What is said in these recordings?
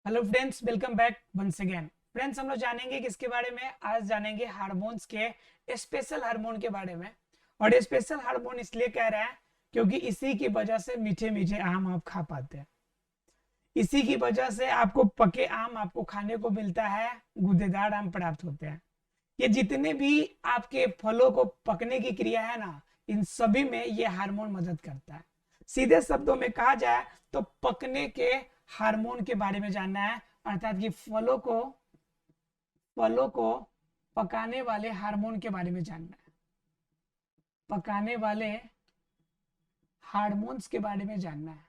Hello friends, welcome back once again. Friends, हम लोग जानेंगे किसके बारे में? आज जानेंगे हार्मोन्स के स्पेशल हार्मोन के बारे में। और ये स्पेशल हार्मोन इसलिए कह रहे हैं क्योंकि इसी की वजह से मीठे मीठे आम आप खा पाते हैं। इसी की वजह से आपको पके आम आपको खाने को मिलता है, गूदेदार आम प्राप्त होते हैं। ये जितने भी आपके फलों को पकने की क्रिया है ना, इन सभी में ये हार्मोन मदद करता है। सीधे शब्दों में कहा जाए तो पकने के हार्मोन के बारे में जानना है, अर्थात कि फलों को पकाने वाले हार्मोन के बारे में जानना है। पकाने वाले हार्मोन्स के बारे में जानना है।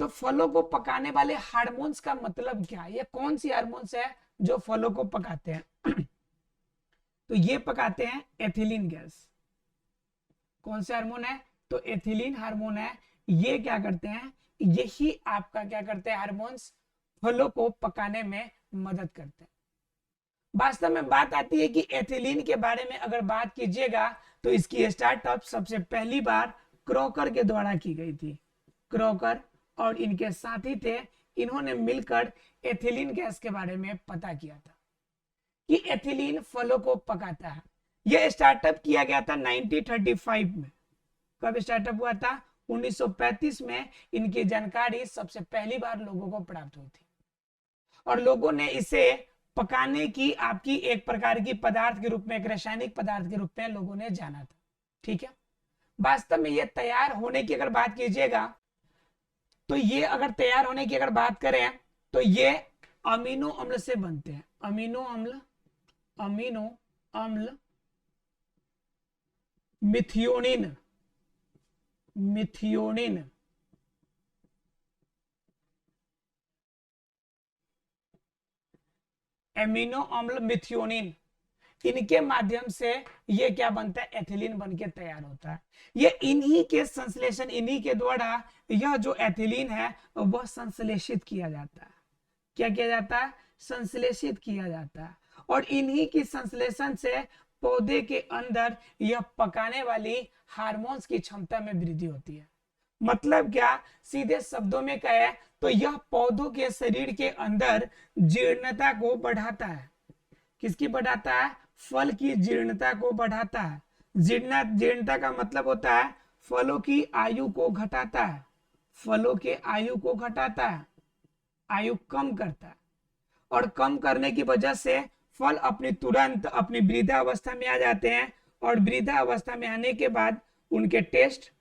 तो फलों को पकाने वाले हार्मोन्स का मतलब क्या है? ये कौन सी हार्मोन्स है जो फलों को पकाते हैं? तो ये पकाते हैं एथिलीन गैस। कौन से हार्मोन है? तो एथिलीन हार्मोन है। ये क्या करते हैं? यही आपका क्या करते हैं? हार्मोन्स फलों को पकाने में मदद करते हैं। वास्तव में बात आती है कि एथिलीन के बारे में अगर बात कीजिएगा तो इसकी स्टार्टअप सबसे पहली बार क्रॉकर के द्वारा की गई थी। क्रॉकर और इनके साथी थे, इन्होंने मिलकर एथिलीन गैस के बारे में पता किया था कि एथिलीन फलों को पकाता है। यह स्टार्टअप किया गया था 1935 में। कब स्टार्टअप हुआ था? 1935 में इनकी जानकारी सबसे पहली बार लोगों को प्राप्त हुई थी और लोगों ने इसे पकाने की आपकी एक प्रकार की पदार्थ के रूप में, एक रासायनिक पदार्थ के रूप में लोगों ने जाना था। ठीक है। वास्तव में ये तैयार होने की अगर बात कीजिएगा तो ये अगर तैयार होने की अगर बात करें तो ये अमीनो अम्ल से बनते हैं। अमीनो अम्ल मिथियोनिन मिथियोनिन एमिनो अम्ल मिथियोनिन, इनके माध्यम से ये क्या बनता है? एथिलीन बन के तैयार होता है। ये इन्हीं के संश्लेषण, इन्हीं के द्वारा यह जो एथिलीन है वह संश्लेषित किया जाता है। क्या किया जाता है? संश्लेषित किया जाता है। और इन्हीं की संश्लेषण से पौधे के अंदर यह पकाने वाली हार्मोन्स की क्षमता में वृद्धि होती है। मतलब क्या? सीधे शब्दों में कहे तो यह पौधों के शरीर के अंदर जीर्णता को बढ़ाता है। किसकी बढ़ाता है? फल की जीर्णता को बढ़ाता है। जीर्णता का मतलब होता है फलों की आयु को घटाता है। फलों के आयु को घटाता है, आयु कम करता है। और कम करने की वजह से फल तुरंत अपनी वृद्धा अवस्था में आ जाते हैं। और वृद्धा अवस्था में आने के बाद उनके टेस्ट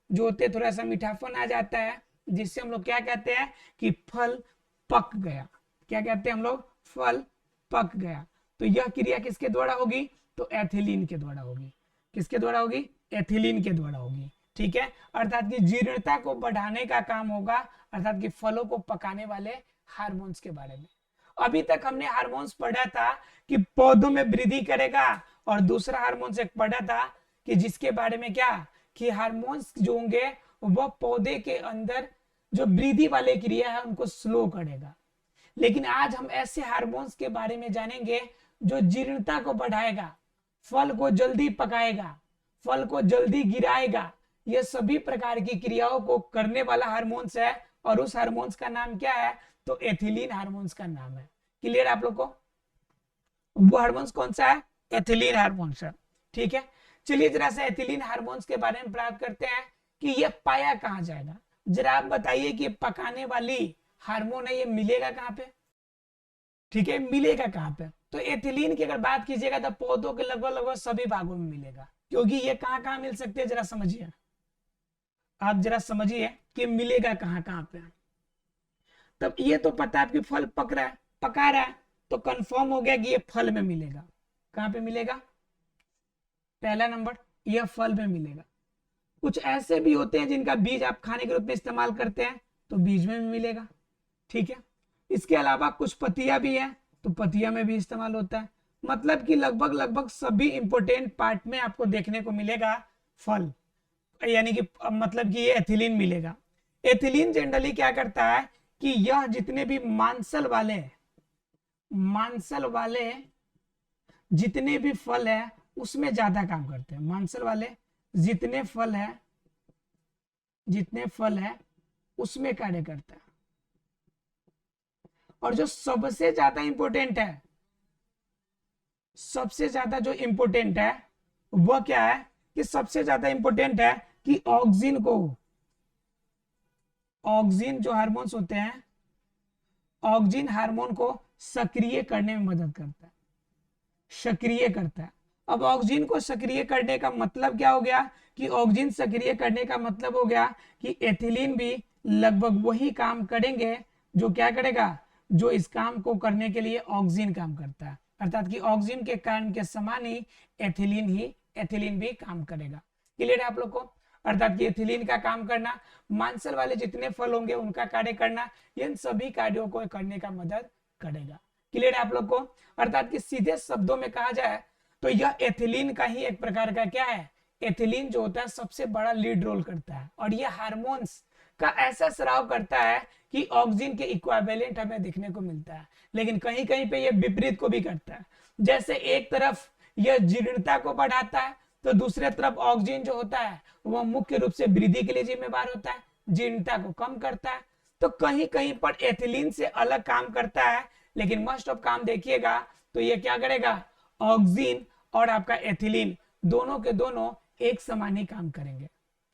जो होते थोड़ा सा मीठापन आ जाता है, जिससे हम लोग क्या कहते हैं कि फल पक गया। क्या कहते हैं हम लोग? फल पक गया। तो यह क्रिया किसके द्वारा होगी? तो एथिलीन के द्वारा होगी। किसके द्वारा होगी? एथिलीन के द्वारा होगी। ठीक है। अर्थात कि जीर्णता को बढ़ाने का काम होगा, अर्थात कि फलों को पकाने वाले हार्मोन्स के बारे में। अभी तक हमने हार्मोन्स पढ़ा था कि पौधों में वृद्धि करेगा, और दूसरा हार्मोन्स एक पढ़ा था कि जिसके बारे में क्या, कि हार्मोन्स जो होंगे वह पौधे के अंदर जो वृद्धि वाले क्रिया है उनको स्लो करेगा। लेकिन आज हम ऐसे हार्मोन्स के बारे में जानेंगे जो जीर्णता को बढ़ाएगा, फल को जल्दी पकाएगा, फल को जल्दी गिराएगा। ये सभी प्रकार की क्रियाओं को करने वाला हार्मोन्स है। और उस हार्मोन्स का नाम क्या है? तो एथिलीन हार्मोन्स का नाम है। क्लियर आप लोग को? वो हार्मोन्स कौन सा है? एथिलीन हार्मोन्स है। ठीक है। चलिए जरा सा एथिलीन हार्मोन्स के बारे में प्राप्त करते हैं कि ये पाया कहाँ जाएगा। जरा आप बताइए कि पकाने वाली हार्मोन है, ये मिलेगा कहाँ पे? ठीक है, मिलेगा कहाँ पे? तो एथिलीन की अगर बात कीजिएगा तो पौधों के लगभग लगभग सभी भागों में मिलेगा। क्योंकि ये कहाँ कहाँ मिल सकते हैं, जरा समझिए। आप जरा समझिए कि मिलेगा कहाँ कहाँ पे। तब ये तो पता है आपकी फल पक रहा है, पका रहा है, तो कंफर्म हो गया कि ये फल में मिलेगा। कहाँ पे मिलेगा? पहला नंबर, यह फल में मिलेगा। कुछ ऐसे भी होते हैं जिनका बीज आप खाने के रूप में इस्तेमाल करते हैं, तो बीज में भी मिलेगा। ठीक है। इसके अलावा कुछ पतिया भी है, तो पतिया में भी इस्तेमाल होता है। मतलब कि लगभग लगभग सभी इंपोर्टेंट पार्ट में आपको देखने को मिलेगा फल, यानी कि मतलब कि ये एथिलीन मिलेगा। एथिलीन जनरली क्या करता है कि यह जितने भी मांसल वाले जितने भी फल है उसमें ज्यादा काम करते हैं। मांसल वाले जितने फल है उसमें कार्य करता है। और जो सबसे ज्यादा इंपॉर्टेंट है, सबसे ज्यादा जो इंपॉर्टेंट है वह क्या है कि सबसे ज्यादा इंपॉर्टेंट है कि ऑक्सिन को, ऑक्सिन जो हार्मोन्स होते हैं, ऑक्सिन हार्मोन को सक्रिय करने में मदद करता है, सक्रिय करता है। अब ऑक्सिन को सक्रिय करने का मतलब क्या हो गया कि ऑक्सिन सक्रिय करने का मतलब हो गया कि एथिलीन भी लगभग वही काम करेंगे जो क्या करेगा, जो इस काम को करने के लिए ऑक्सिन काम करता है, अर्थात कि ऑक्सिन के कारण के समान ही एथिलीन भी काम करेगा। क्लियर है आप लोग को? अर्थात कि एथिलीन का काम करना, मांसल वाले जितने फल होंगे उनका कार्य करना, इन सभी कार्यों को करने का मदद करेगा। क्लियर है आप लोग को? अर्थात कि सीधे शब्दों में कहा जाए तो यह एथिलीन का ही एक प्रकार का क्या है, एथिलीन जो होता है सबसे बड़ा लीड रोल करता है, और यह हार्मोन्स का ऐसा स्राव करता है कि ऑक्सिन के इक्विवेलेंट हमें देखने को मिलता है, लेकिन कहीं कहीं पे यह विपरीत को भी करता है। जैसे एक तरफ यह जीर्णता को बढ़ाता है तो दूसरे तरफ ऑक्सिन जो होता है वह मुख्य रूप से वृद्धि के लिए जिम्मेवार होता है, जीर्णता को कम करता है। तो कहीं कहीं पर एथिलीन से अलग काम करता है, लेकिन मोस्ट ऑफ काम देखिएगा तो ये क्या करेगा, ऑक्सिन और आपका एथिलीन दोनों के दोनों एक समान ही काम करेंगे।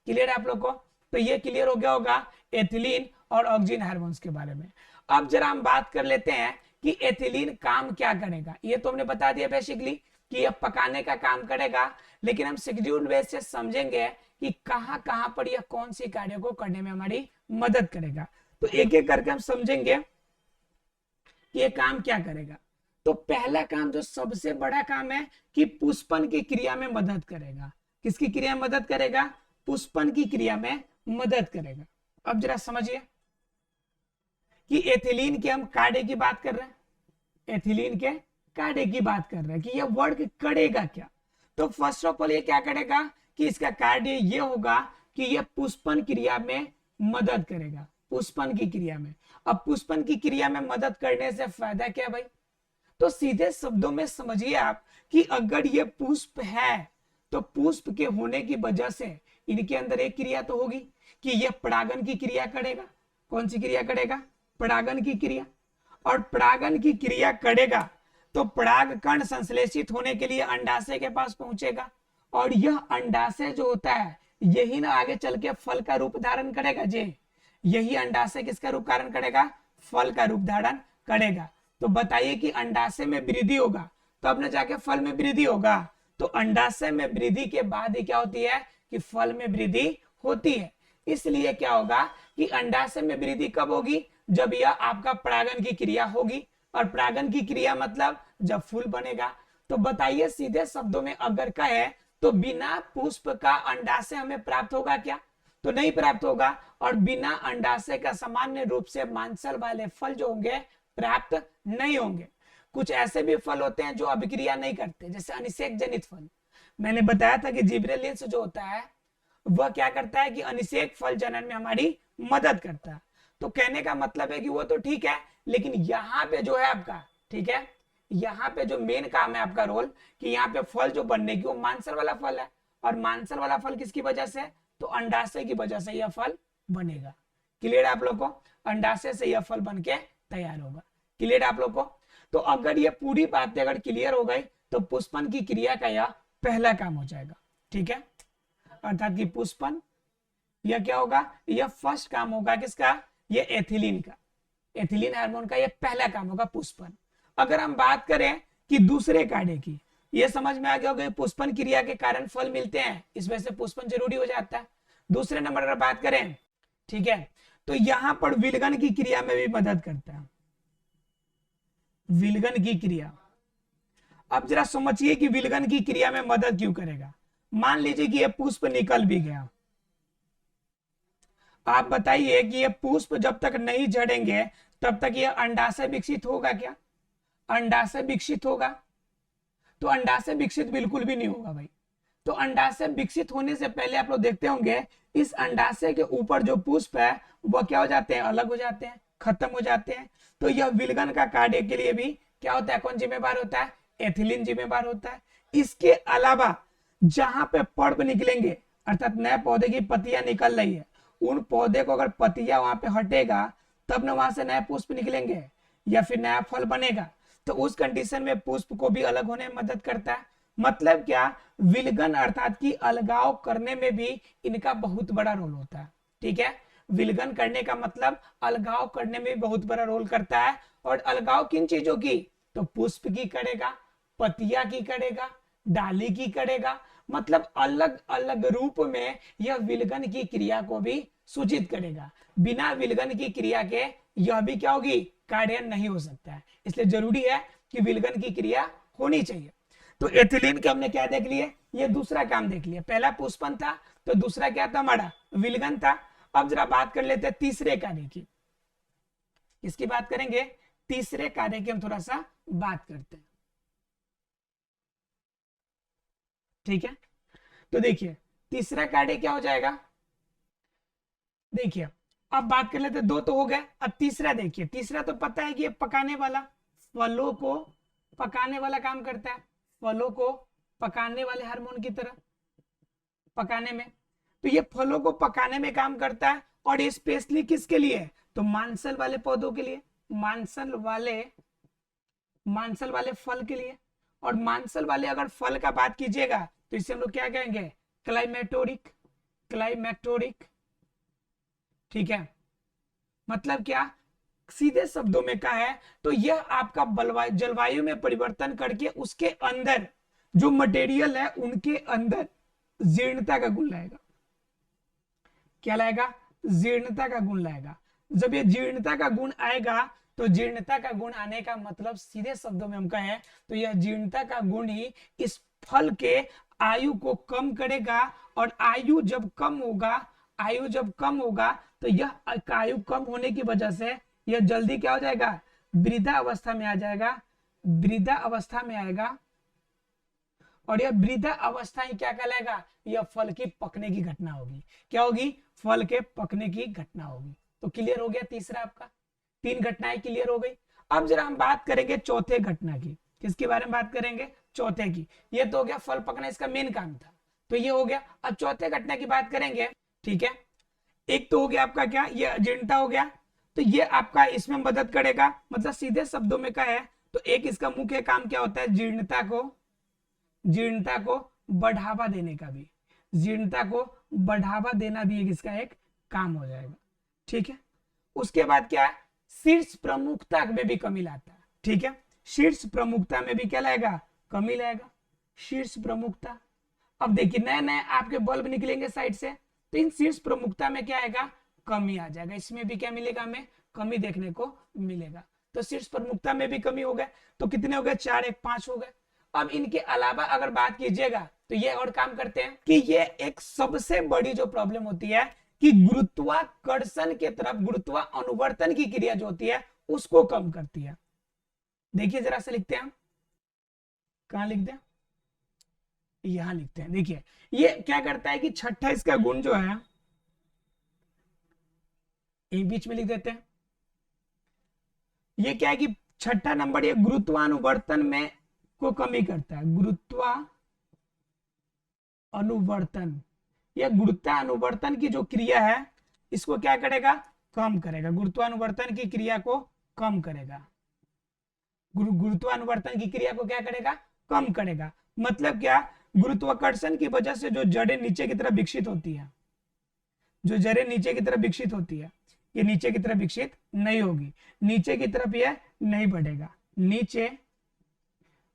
क्लियर है आप लोग को? तो ये क्लियर हो गया होगा एथिलीन और ऑक्सिन हार्मोन्स के बारे में। अब जरा हम बात कर लेते हैं कि एथिलीन काम क्या करेगा। ये तो हमने बता दिया बेसिकली कि यह पकाने का काम करेगा, लेकिन हम शेड्यूल बेस से समझेंगे कि कहां कहां पर यह कौन सी कार्य को करने में हमारी मदद करेगा। तो एक एक करके हम समझेंगे कि यह काम क्या करेगा। तो पहला काम जो सबसे बड़ा काम है कि पुष्पन की क्रिया में मदद करेगा। किसकी क्रिया में मदद करेगा? पुष्पन की क्रिया में मदद करेगा। अब जरा समझिए कि एथिलीन के हम कार्य की बात कर रहे हैं, एथिलीन के कार्य की बात कर रहे हैं कि यह वर्क करेगा क्या। तो फर्स्ट ऑफ ऑल ये क्या करेगा कि इसका कार्य ये होगा कि यह पुष्पन क्रिया में मदद करेगा, पुष्पन की क्रिया में। अब पुष्पन की क्रिया में मदद करने से फायदा क्या भाई? तो सीधे शब्दों में समझिए आप कि अगर ये पुष्प है तो पुष्प के होने की वजह से इनके अंदर एक क्रिया तो होगी कि यह परागन की क्रिया करेगा। कौन सी क्रिया करेगा? परागन की क्रिया। और परागन की क्रिया करेगा तो पराग कण संश्लेषित होने के लिए अंडाशय के पास पहुंचेगा, और यह अंडाशय जो होता है यही ना आगे चल के फल का रूप धारण करेगा। जी, यही अंडाशय किसका रूप धारण करेगा? फल का रूप धारण करेगा। तो बताइए कि अंडाशय में वृद्धि होगा तब न जाके फल में वृद्धि होगा। तो अंडाशय में वृद्धि के बाद ही क्या होती है कि फल में वृद्धि होती है। इसलिए क्या होगा कि अंडाशय में वृद्धि कब होगी? जब यह आपका परागन की क्रिया होगी, और परागन की क्रिया मतलब जब फूल बनेगा। तो बताइए सीधे शब्दों में अगर कहे तो बिना पुष्प का अंडाशय हमें प्राप्त होगा क्या? तो नहीं प्राप्त होगा। और बिना अंडाशय का सामान्य रूप से मांसल वाले फल जो होंगे प्राप्त नहीं होंगे। कुछ ऐसे भी फल होते हैं जो अभिक्रिया नहीं करते, जैसे अनिषेक जनित फल। मैंने बताया था कि जिब्रेलिन्स जो होता है वह क्या करता है कि अनिषेक फल जनन में हमारी मदद करता है। तो कहने का मतलब है कि वो तो ठीक है, लेकिन यहाँ पे जो है आपका, ठीक है, यहाँ पे जो मेन काम है आपका रोल कि यहाँ पे फल जो बनने की वो मांसल वाला फल है, और मांसल वाला फल किसकी वजह से? तो अंडाशय की वजह से यह फल बनेगा। क्लियर है आप लोग को? अंडाशय से यह फल बन के तैयार होगा। क्लियर है आप लोग को? तो अगर ये पूरी बातें अगर क्लियर हो गई तो पुष्पन की क्रिया का यह पहला काम हो जाएगा। ठीक है, अर्थात कि पुष्पन यह क्या होगा? यह फर्स्ट काम होगा किसका? यह एथिलीन का, एथिलीन हार्मोन का यह पहला काम होगा पुष्पन। अगर हम बात करें कि दूसरे कार्य की, यह समझ में आ गया होगा पुष्पन क्रिया के कारण फल मिलते हैं, इस वजह से पुष्पन जरूरी हो जाता है। दूसरे नंबर पर बात करें, ठीक है, तो यहां पर विलगन की क्रिया में भी मदद करता है, विलगन की क्रिया। अब जरा समझिए कि विलगन की क्रिया में मदद क्यों करेगा। मान लीजिए कि यह पुष्प निकल भी गया, आप बताइए कि यह पुष्प जब तक नहीं झड़ेंगे तब तक यह अंडाशय विकसित होगा क्या? अंडाशय विकसित होगा? तो अंडाशय विकसित बिल्कुल भी नहीं होगा भाई। तो अंडाशय विकसित होने से पहले आप लोग देखते होंगे इस अंडाशय के ऊपर जो पुष्प है वह क्या हो जाते हैं? अलग हो जाते हैं, खत्म हो जाते हैं। तो यह विलगन का कार्य के लिए भी क्या होता है? कौन जिम्मेवार होता है? एथिलीन जिम्मेवार होता है। इसके अलावा जहां पे पर्व निकलेंगे, अर्थात नए पौधे की पत्तियां निकल रही है, उन पौधे को अगर पत्तियां वहां पे हटेगा तब न वहां से नए पुष्प निकलेंगे, या फिर नया फल बनेगा, तो उस कंडीशन में पुष्प को भी अलग होने में मदद करता है। मतलब क्या, विलगन अर्थात कि अलगाव करने में भी इनका बहुत बड़ा रोल होता है। ठीक है, विलगन करने का मतलब अलगाव करने में बहुत बड़ा रोल करता है। और अलगाव किन चीजों की, तो पुष्प की करेगा, पतिया की करेगा, डाली की करेगा। मतलब अलग अलग रूप में यह विलगन की क्रिया को भी सूचित करेगा। बिना विलगन की क्रिया के यह भी क्या होगी, कार्य नहीं हो सकता है। इसलिए जरूरी है कि विलगन की क्रिया होनी चाहिए। तो एथिलीन के हमने क्या देख लिए, ये दूसरा काम देख लिया। पहला पुष्पन था, तो दूसरा क्या था हमारा, विलगन था। अब जरा बात कर लेते हैं तीसरे कार्य की। इसकी बात करेंगे, तीसरे कार्य की हम थोड़ा सा बात करते हैं। ठीक है, तो देखिए तीसरा कार्य क्या हो जाएगा। देखिए अब बात कर लेते, दो तो हो गए, अब तीसरा देखिए। तीसरा तो पता है कि ये पकाने वाला, फलों को पकाने वाला काम करता है, फलों को पकाने वाले हार्मोन की तरह पकाने में। तो ये फलों को पकाने में काम करता है, और ये स्पेशली किसके लिए है, तो मांसल वाले पौधों के लिए, मांसल वाले फल के लिए। और मांसल वाले अगर फल का बात कीजिएगा तो इसे हम लोग क्या कहेंगे, क्लाइमेटोरिक, क्लाइमेटोरिक। ठीक है, मतलब क्या, सीधे शब्दों में कहा है तो यह आपका जलवायु में परिवर्तन करके उसके अंदर जो मटेरियल है उनके अंदर जीर्णता का गुण लाएगा। क्या लाएगा, जीर्णता का गुण लाएगा। जब ये जीर्णता का गुण आएगा, तो जीर्णता का गुण आने का मतलब सीधे शब्दों में हम कहें तो यह जीर्णता का गुण ही इस फल के आयु को कम करेगा। और आयु जब कम होगा, आयु जब कम होगा, तो यह आयु कम होने की वजह से यह जल्दी क्या हो जाएगा, वृद्धा अवस्था में आ जाएगा, वृद्धा अवस्था में आएगा। और यह वृद्धा अवस्था ही क्या कहलाएगा, यह फल की पकने की घटना होगी। क्या होगी, फल के पकने की घटना होगी। तो क्लियर हो गया तीसरा आपका, तीन घटनाएं क्लियर हो गई। अब जरा हम बात करेंगे चौथे घटना की। किसके बारे में बात करेंगे, चौथे की। ये तो हो गया फल पकना, इसका मेन काम था, तो ये हो गया। अब चौथे घटना की बात करेंगे। ठीक है, एक तो हो गया आपका क्या, ये अजेंडा हो गया, तो ये आपका इसमें मदद करेगा। मतलब सीधे शब्दों में कहा है तो एक इसका मुख्य काम क्या होता है, जीर्णता को बढ़ावा देने का भी, जीर्णता को बढ़ावा देना भी एक इसका एक काम हो जाएगा। ठीक है, उसके बाद क्या है, शीर्ष प्रमुखता में भी कमी लाता है। ठीक है, शीर्ष प्रमुखता में भी क्या लाएगा, कमी लाएगा, शीर्ष प्रमुखता। अब देखिए नए नए आपके बल्ब निकलेंगे साइड से, तो इन शीर्ष प्रमुखता में क्या आएगा, कमी आ जाएगा। इसमें भी क्या मिलेगा, हमें कमी देखने को मिलेगा। तो शीर्ष प्रमुखता में भी कमी हो गए, तो कितने हो गए, 4 1 5 हो गए। अब इनके अलावा अगर बात कीजिएगा तो ये और काम करते हैं कि ये एक सबसे बड़ी जो प्रॉब्लम होती है कि गुरुत्वाकर्षण के तरफ गुरुत्वानुवर्तन की क्रिया जो होती है उसको कम करती है। देखिए जरा से लिखते हैं, कहां लिखते हैं, यहां लिखते हैं। देखिए ये क्या करता है कि छठा इसका गुण जो है, एक बीच में लिख देते हैं। ये क्या है कि छठा नंबर ये गुरुत्वानुवर्तन में को कमी करता है, गुरुत्वानुवर्तन। यह गुरुत्वानुवर्तन की जो क्रिया है इसको क्या करेगा, कम करेगा, गुरुत्वानुवर्तन की क्रिया को कम करेगा। गुरुत्वानुवर्तन की क्रिया को क्या करेगा, कम करेगा। मतलब क्या, गुरुत्वाकर्षण की वजह से जो जड़ें नीचे की तरफ विकसित होती है, जो जड़ें नीचे की तरफ विकसित होती है, ये नीचे की तरफ विकसित नहीं होगी, नीचे की तरफ यह नहीं बढ़ेगा, नीचे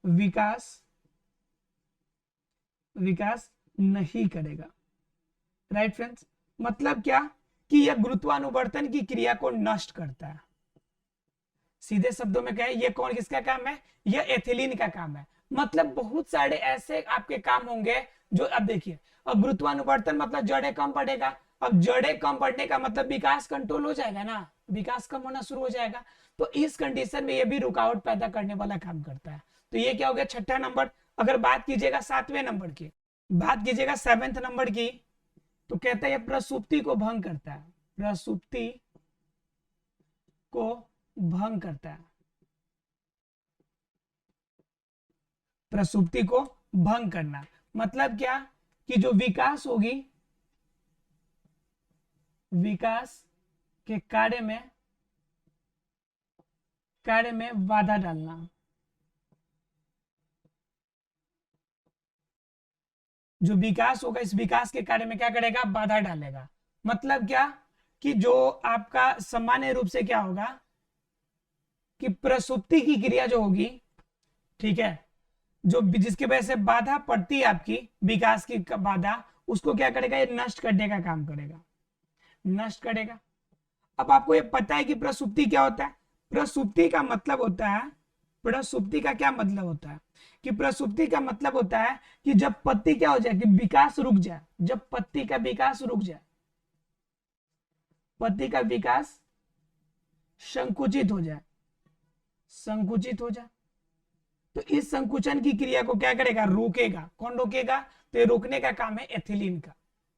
विकास नहीं करेगा। राइट फ्रेंड्स, मतलब क्या कि यह गुरुत्वानुवर्तन की क्रिया को नष्ट करता है। सीधे शब्दों में कहें ये कौन किसका काम है, यह एथिलीन का काम है। मतलब बहुत सारे ऐसे आपके काम होंगे जो, अब देखिए अब गुरुत्वानुवर्तन मतलब जड़ें कम पड़ेगा। अब जड़ें कम पड़ने का मतलब विकास कंट्रोल हो जाएगा ना, विकास कम होना शुरू हो जाएगा। तो इस कंडीशन में ये भी रुकावट पैदा करने वाला काम करता है। तो ये क्या हो गया, छठा नंबर। अगर बात कीजिएगा सातवें नंबर की, बात कीजिएगा सेवेंथ नंबर की, तो कहता है प्रसुप्ति को भंग करता है, प्रसुप्ति को भंग करता है, प्रसुप्ति को भंग करना। मतलब क्या कि जो विकास होगी, विकास के कार्य में कार्य में बाधा डालना। जो विकास होगा इस विकास के कार्य में क्या करेगा, बाधा डालेगा। मतलब क्या कि जो आपका सामान्य रूप से क्या होगा कि प्रसुप्ति की क्रिया जो होगी, ठीक है, जो जिसकी वजह से बाधा पड़ती है आपकी विकास की बाधा, उसको क्या करेगा, ये नष्ट करने का काम करेगा, नष्ट करेगा। अब आपको ये पता है कि प्रसुप्ति क्या होता है। प्रसुप्ति का मतलब होता है, प्रसुप्ति का क्या मतलब होता है कि प्रसुप्ति का मतलब होता है कि जब पत्ती क्या हो जाए कि विकास रुक जाए, जब पत्ती का विकास रुक जाए, पत्ती का विकास संकुचित हो जाए, संकुचित हो जाए, तो इस संकुचन की क्रिया को क्या करेगा, रोकेगा। कौन रोकेगा, तो ये रोकने का काम है एथिलीन का।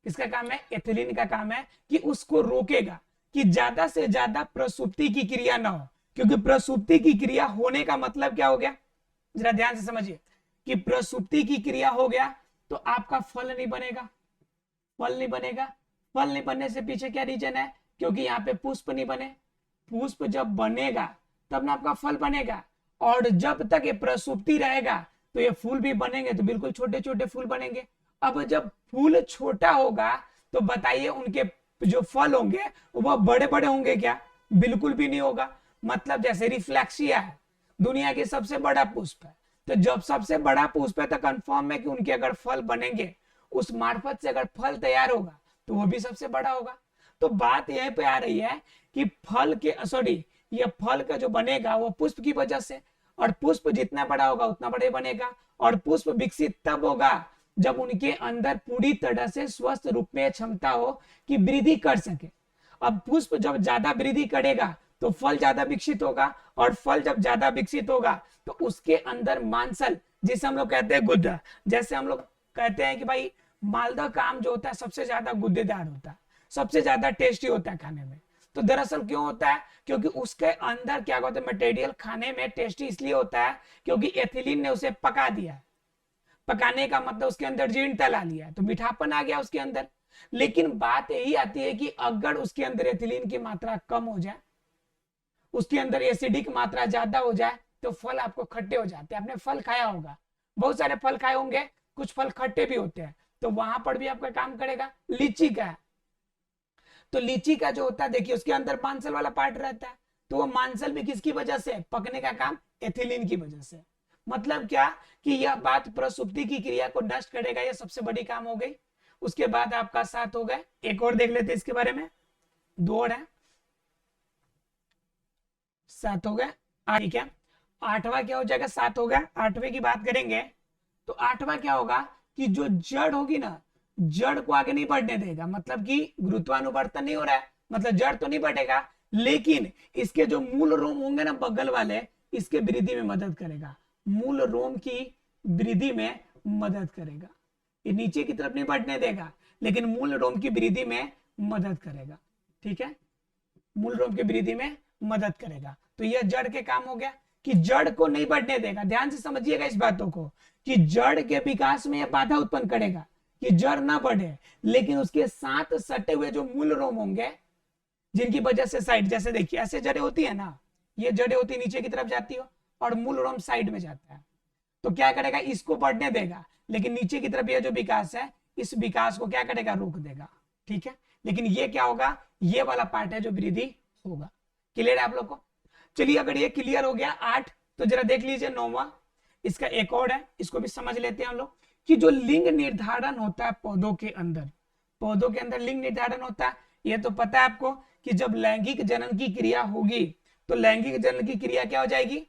किसका काम है, एथिलीन का काम है कि उसको रोकेगा कि ज्यादा से ज्यादा प्रसुप्ति की क्रिया ना हो। क्योंकि प्रसुप्ति की क्रिया होने का मतलब क्या हो गया, जरा ध्यान से समझिए कि प्रसुप्ति की क्रिया हो गया तो आपका फल नहीं बनेगा, फल नहीं बनेगा। फल नहीं बनने से पीछे क्या रीजन है, क्योंकि यहाँ पे पुष्प नहीं बने। पुष्प जब बनेगा तब ना आपका फल बनेगा, और जब तक ये प्रसुप्ति रहेगा तो ये फूल भी बनेंगे, तो बिल्कुल छोटे छोटे फूल बनेंगे। अब जब फूल छोटा होगा तो बताइए उनके जो फल होंगे वह बड़े बड़े होंगे क्या, बिल्कुल भी नहीं होगा। मतलब जैसे रिफ्लेक्सिया है, दुनिया की सबसे बड़ा पुष्प है, तो जब सबसे बड़ा पुष्प है तो कंफर्म है कि उनके अगर फल बनेंगे, उस मार्फत से अगर फल तैयार होगा तो वो भी सबसे बड़ा होगा। तो बात यह पे आ रही है कि फल के सॉरी ये फल का जो बनेगा वो पुष्प की वजह से, और पुष्प जितना बड़ा होगा उतना बड़े बनेगा। और पुष्प विकसित तब होगा जब उनके अंदर पूरी तरह से स्वस्थ रूप में क्षमता हो कि वृद्धि कर सके। अब पुष्प जब ज्यादा वृद्धि करेगा तो फल ज्यादा विकसित होगा, और फल जब ज्यादा विकसित होगा तो उसके अंदर मांसल, जिसे हम लोग कहते हैं गुद्दा, जैसे हम लोग कहते हैं कि भाई मालदा का आम जो होता है सबसे ज्यादा गुद्देदार होता है, सबसे ज्यादा टेस्टी होता है खाने में। तो दरअसल क्यों होता है, क्योंकि उसके अंदर क्या होता है, मटेरियल खाने में टेस्टी इसलिए होता है क्योंकि एथिलीन ने उसे पका दिया। पकाने का मतलब उसके अंदर जीर्णता ला लिया, तो मीठापन आ गया उसके अंदर। लेकिन बात यही आती है कि अगर उसके अंदर एथिलीन की मात्रा कम हो जाए, उसके अंदर एसिडिक मात्रा ज्यादा हो जाए, तो फल आपको खट्टे हो जाते हैं। आपने फल खाया होगा, बहुत सारे फल खाए होंगे, कुछ फल खट्टे भी होते हैं, तो वहां पर भी आपका काम करेगा। लीची का है, तो लीची का जो होता है देखिए उसके अंदर मांसल वाला पार्ट रहता है, तो वो मांसल भी किसकी वजह से, पकने का काम एथिलीन की वजह से। मतलब क्या कि यह बात प्रसुप्ति की क्रिया को नष्ट करेगा, यह सबसे बड़ी काम हो गई। उसके बाद आपका 7 हो गए, एक और देख लेते इसके बारे में, 2 और है, 7 हो गए। ठीक है, 8वां क्या हो जाएगा, 7 हो गया, 8वें की बात करेंगे तो 8वां क्या होगा कि जो जड़ होगी ना, जड़ को आगे नहीं बढ़ने देगा। मतलब कि गुरुत्वानुवर्तन नहीं हो रहा है, मतलब जड़ तो नहीं बढ़ेगा, लेकिन इसके जो मूल रोम होंगे ना बगल वाले, इसके वृद्धि में मदद करेगा, मूल रोम की वृद्धि में मदद करेगा। ये नीचे की तरफ नहीं बढ़ने देगा, लेकिन मूल रोम की वृद्धि में मदद करेगा। ठीक है, मूल रोम की वृद्धि में मदद करेगा। तो यह जड़ के काम हो गया कि जड़ को नहीं बढ़ने देगा। ध्यान से समझिएगा इस बातों को कि जड़ के विकास में यह बाधा उत्पन्न करेगा कि जड़ ना बढ़े, लेकिन उसके साथ सटे हुए जो मूल रोम होंगे, जिनकी वजह से साइड, जैसे देखिए ऐसे जड़ें होती है ना, ये जड़ें होती नीचे की तरफ जाती हो और मूल रोम साइड में जाता है, तो क्या करेगा, इसको बढ़ने देगा, लेकिन नीचे की तरफ यह जो विकास है इस विकास को क्या करेगा, रोक देगा। ठीक है, लेकिन ये क्या होगा, ये वाला पार्ट है जो वृद्धि होगा। क्लियर है आप लोग को। चलिए अगर ये क्लियर हो गया 8, तो जरा देख लीजिए 9वां, इसका एक और है, इसको भी समझ लेते हैं हम लोग कि जो लिंग निर्धारण होता है पौधों के अंदर, पौधों के अंदर लिंग निर्धारण होता है, ये तो पता है आपको कि जब लैंगिक जनन की क्रिया होगी तो लैंगिक जनन की क्रिया क्या हो जाएगी,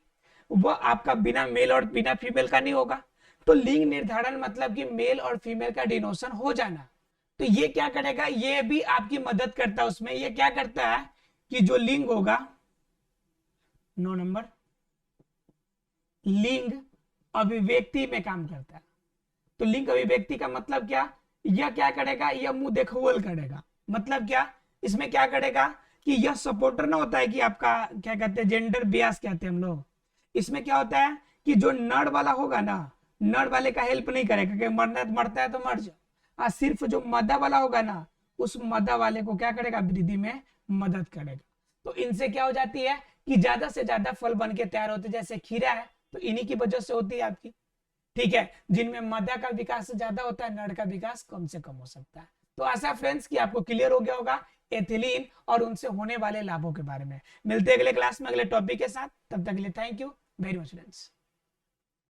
वह आपका बिना मेल और बिना फीमेल का नहीं होगा। तो लिंग निर्धारण मतलब कि मेल और फीमेल का डिनोशन हो जाना। तो ये क्या करेगा, ये भी आपकी मदद करता है उसमें। ये क्या करता है कि जो लिंग होगा, 9 नंबर, लिंग अभिव्यक्ति में काम करता है। तो लिंग अभिव्यक्ति का मतलब क्या, यह क्या करेगा, यह मुंह देखोल करेगा। मतलब क्या, इसमें क्या करेगा कि यह सपोर्टर ना होता है कि आपका क्या कहते हैं, जेंडर बियास कहते हैं हम लोग। इसमें क्या होता है कि जो नर वाला होगा ना, नर वाले का हेल्प नहीं करेगा, क्योंकि मरना मरता है तो मर जाए। सिर्फ जो मदा वाला होगा ना, उस मदा वाले को क्या करेगा, वृद्धि में मदद करेगा। तो इनसे क्या हो जाती है कि ज्यादा से ज्यादा फल बन के तैयार होते, जैसे खीरा है तो इन्हीं की वजह से होती है आपकी, ठीक है, जिनमें मादा का विकास ज्यादा होता है, नर का विकास कम से कम हो सकता है। तो आशा फ्रेंड्स कि आपको क्लियर हो गया होगा एथिलीन और उनसे होने वाले लाभों के बारे में। मिलते हैं अगले क्लास में अगले टॉपिक के साथ, तब तक के लिए thank you very much friends.